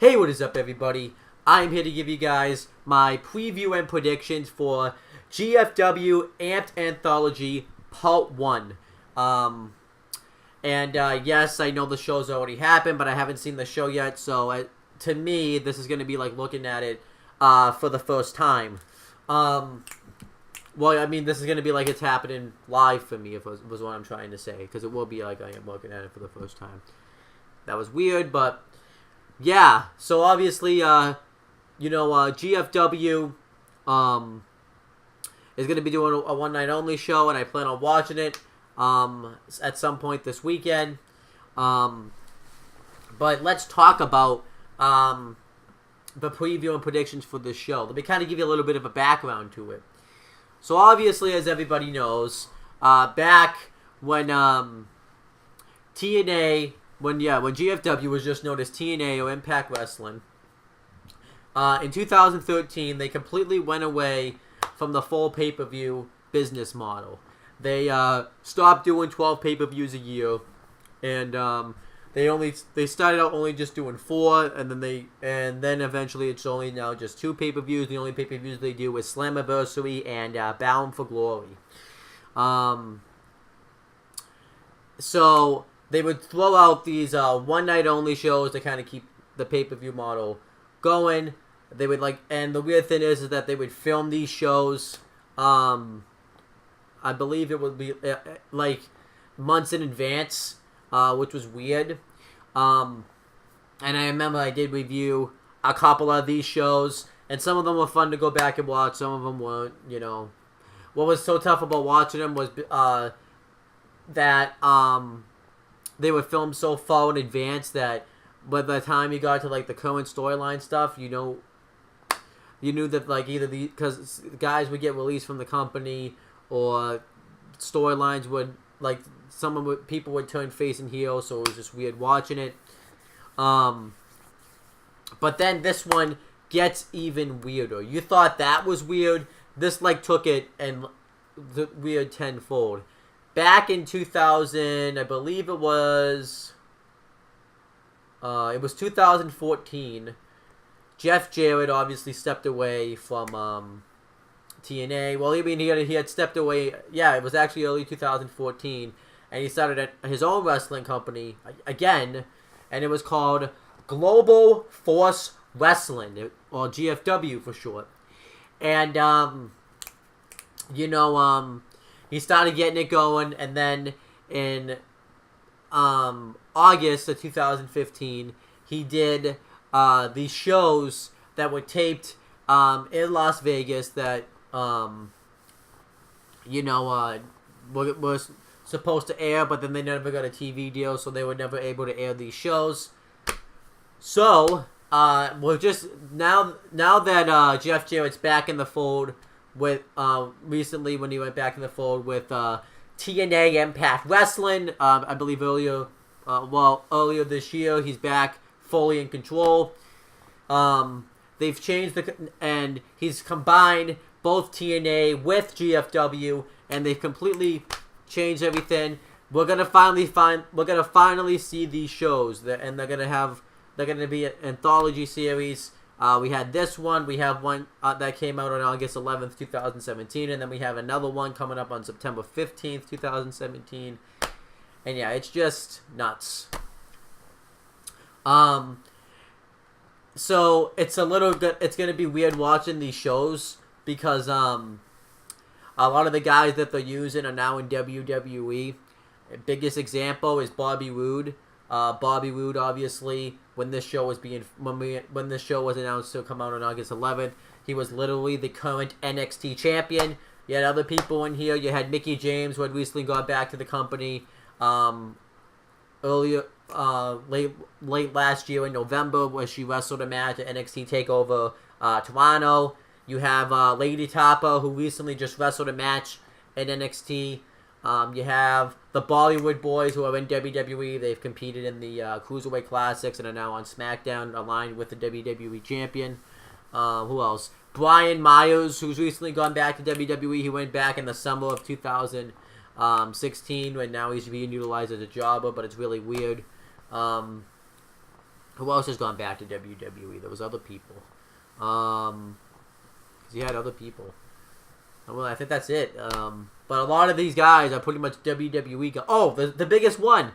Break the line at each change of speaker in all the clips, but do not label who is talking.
Hey, what is up, everybody? I'm here to give you guys my preview and predictions for GFW Amped Anthology Part 1. Yes, I know the show's already happened, but I haven't seen the show yet, so to me, this is going to be like looking at it for the first time. This is going to be like it's happening live for me, if it was what I'm trying to say, because it will be like I am looking at it for the first time. That was weird, but yeah, so obviously, GFW is going to be doing a one-night-only show, and I plan on watching it at some point this weekend. But let's talk about the preview and predictions for this show. Let me kind of give you a little bit of a background to it. So obviously, as everybody knows, back when TNA... When GFW was just known as TNA or Impact Wrestling, in 2013 they completely went away from the full pay-per-view business model. They stopped doing 12 pay-per-views a year, and they started out only just doing 4, and then eventually it's only now just 2 pay-per-views. The only pay-per-views they do is Slammiversary and Bound for Glory. So they would throw out these one-night-only shows to kind of keep the pay-per-view model going. They would and the weird thing is that they would film these shows. I believe it would be months in advance, which was weird. And I remember I did review a couple of these shows, and some of them were fun to go back and watch. Some of them weren't. What was so tough about watching them was that they were filmed so far in advance that by the time you got to the current storyline stuff, you knew that either because guys would get released from the company or storylines would people would turn face and heel, so it was just weird watching it. But then this one gets even weirder. You thought that was weird. This took it and the weird tenfold. Back in 2000, I believe it was 2014, Jeff Jarrett obviously stepped away from TNA. Well, he had stepped away. Yeah, it was actually early 2014, and he started his own wrestling company again, and it was called Global Force Wrestling, or GFW for short. And he started getting it going, and then in August of 2015, he did these shows that were taped in Las Vegas that were supposed to air, but then they never got a TV deal, so they were never able to air these shows. So we're just now that Jeff Jarrett's back in the fold with recently when he went back in the fold with TNA Impact Wrestling, I believe earlier this year, he's back fully in control. They've changed and he's combined both TNA with GFW, and they've completely changed everything. We're gonna finally see these shows, and they're gonna be an anthology series. We had this one. We have one that came out on August 11th, 2017, and then we have another one coming up on September 15th, 2017. And yeah, it's just nuts. So it's it's gonna be weird watching these shows because a lot of the guys that they're using are now in WWE. Biggest example is Bobby Roode. Bobby Roode, obviously, when this show was announced to come out on August 11th, he was literally the current NXT champion. You had other people in here. You had Mickie James, who had recently got back to the company late last year in November, where she wrestled a match at NXT TakeOver Toronto. You have Lady Tapa, who recently just wrestled a match at NXT. You have the Bollywood Boys, who are in WWE. They've competed in the Cruiserweight Classics and are now on SmackDown, aligned with the WWE Champion. Who else? Brian Myers, who's recently gone back to WWE. He went back in the summer of 2016, and now he's being utilized as a jobber, but it's really weird. Who else has gone back to WWE? There was other people. 'Cause he had other people. Well, I think that's it. But a lot of these guys are pretty much WWE guys. Oh, the biggest one.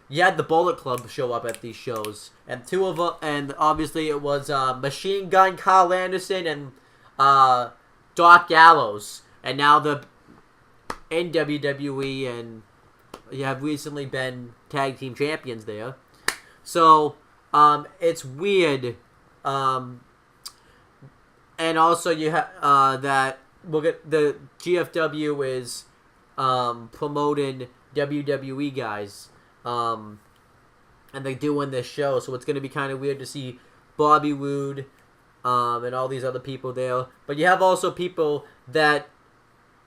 You had the Bullet Club show up at these shows, and two of them, and obviously it was Machine Gun Carl Anderson and Doc Gallows, and now they're in WWE, and you have recently been tag team champions there. So it's weird, and also you have that we'll get the GFW is promoting WWE guys. And they're doing this show, so it's going to be kind of weird to see Bobby Roode and all these other people there. But you have also people that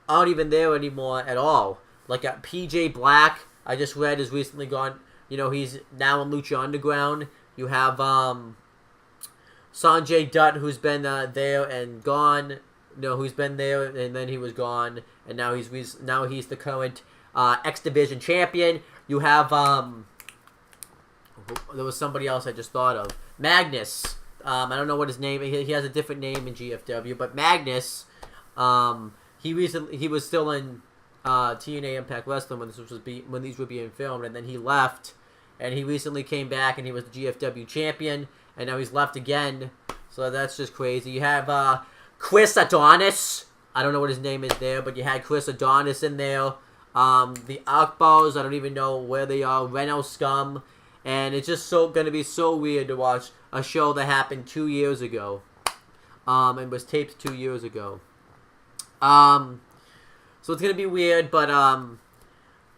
aren't even there anymore at all. Like PJ Black, I just read, has recently gone, he's now in Lucha Underground. You have Sanjay Dutt, who's been there and gone. Who's been there and then he was gone, and now he's the current X Division champion. You have there was somebody else I just thought of, Magnus. I don't know what his name. He has a different name in GFW, but Magnus. He was still in TNA Impact Wrestling when these were being filmed, and then he left, and he recently came back, and he was the GFW champion, and now he's left again. So that's just crazy. You have Chris Adonis. I don't know what his name is there, but you had Chris Adonis in there. The Akbars, I don't even know where they are. Reno Scum. And it's just going to be so weird to watch a show that happened 2 years ago. And was taped 2 years ago. So it's going to be weird, but I'm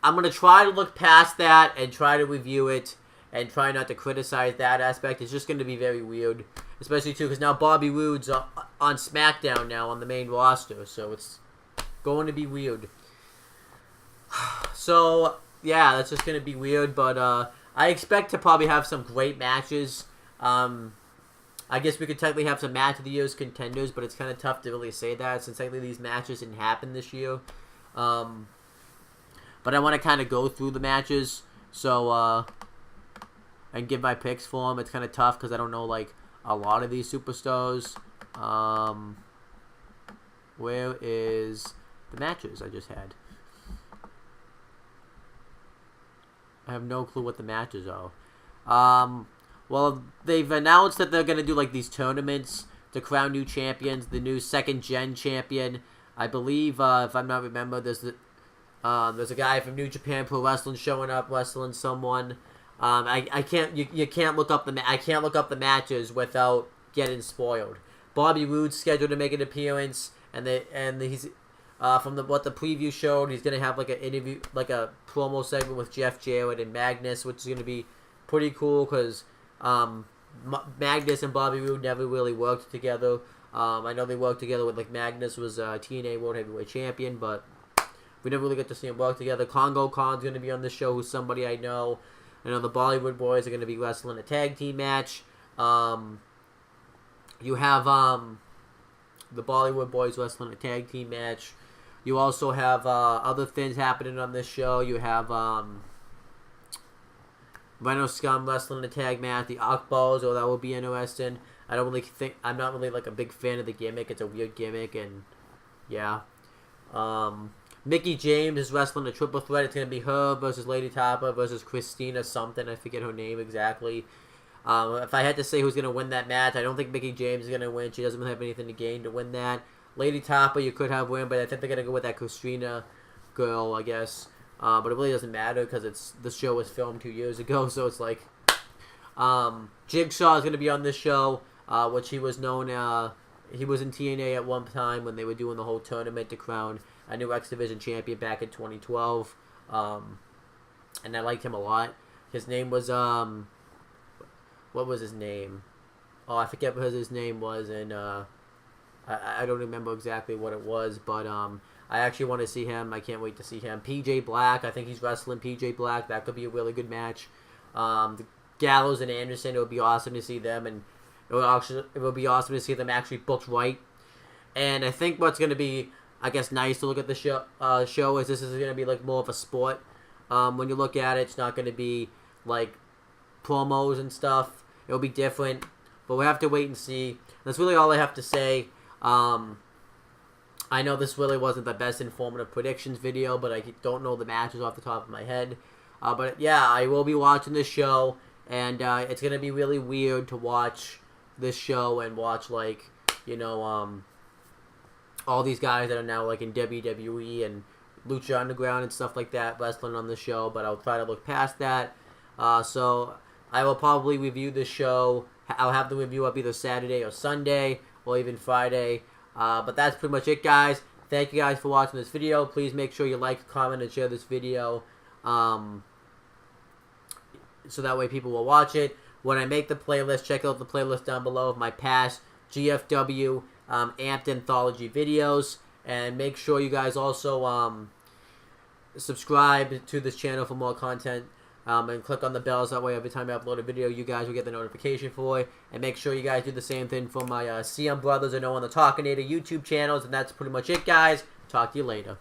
going to try to look past that and try to review it and try not to criticize that aspect. It's just going to be very weird. Especially, too, because now Bobby Roode's on SmackDown now on the main roster. So it's going to be weird. So, yeah, that's just going to be weird. But I expect to probably have some great matches. I guess we could technically have some match of the year's contenders, but it's kind of tough to really say that since technically these matches didn't happen this year. But I want to kind of go through the matches, so and give my picks for them. It's kind of tough because I don't know like a lot of these superstars. Where is the matches I just had? I have no clue what the matches are. Well, they've announced that they're going to do, like, these tournaments to crown new champions. The new second-gen champion, I believe, if I'm not remember, there's a guy from New Japan Pro Wrestling showing up, wrestling someone. I can't, you can't look up I can't look up the matches without getting spoiled. Bobby Roode's scheduled to make an appearance, and he's, from what the preview showed, he's going to have, like, an interview, like, a promo segment with Jeff Jarrett and Magnus, which is going to be pretty cool, because Magnus and Bobby Roode never really worked together. I know they worked together with, like, Magnus was TNA World Heavyweight Champion, but we never really get to see them work together. Congo Khan's going to be on the show, who's somebody I know. I know the Bollywood Boys are going to be wrestling a tag team match. You have the Bollywood Boys wrestling a tag team match. You also have other things happening on this show. You have Reno Scum wrestling a tag match, the Akbars, that will be interesting. I'm not really like a big fan of the gimmick. It's a weird gimmick, and yeah. Mickie James is wrestling a triple threat. It's going to be her versus Lady Tapa versus Christina something. I forget her name exactly. If I had to say who's going to win that match, I don't think Mickie James is going to win. She doesn't really have anything to gain to win that. Lady Tapa, you could have win, but I think they're going to go with that Christina girl, I guess. But it really doesn't matter because the show was filmed 2 years ago, so it's like Jigsaw is going to be on this show, which he was known. He was in TNA at one time when they were doing the whole tournament to crown a new X Division champion back in 2012, and I liked him a lot. His name was what was his name? Oh, I forget what his name was, and I don't remember exactly what it was, but I actually want to see him. I can't wait to see him. PJ Black, I think he's wrestling PJ Black. That could be a really good match. The Gallows and Anderson, it would be awesome to see them, and it would be awesome to see them actually booked right. And I think what's going to be, I guess, nice to look at the show is this is going to be like more of a sport. When you look at it, it's not going to be like promos and stuff. It'll be different, but we'll have to wait and see. That's really all I have to say. I know this really wasn't the best informative predictions video, but I don't know the matches off the top of my head. But yeah, I will be watching this show, and it's going to be really weird to watch this show and watch, like, you know, all these guys that are now, like, in WWE and Lucha Underground and stuff like that wrestling on the show, but I'll try to look past that. So I will probably review the show. I'll have the review up either Saturday or Sunday or even Friday. But that's pretty much it, guys. Thank you guys for watching this video. Please make sure you like, comment, and share this video so that way people will watch it. When I make the playlist, check out the playlist down below of my past GFW Amped Anthology videos. And make sure you guys also subscribe to this channel for more content. And click on the bells. That way every time I upload a video, you guys will get the notification for it. And make sure you guys do the same thing for my CM Brothers and Owen the Talkinator YouTube channels. And that's pretty much it, guys. Talk to you later.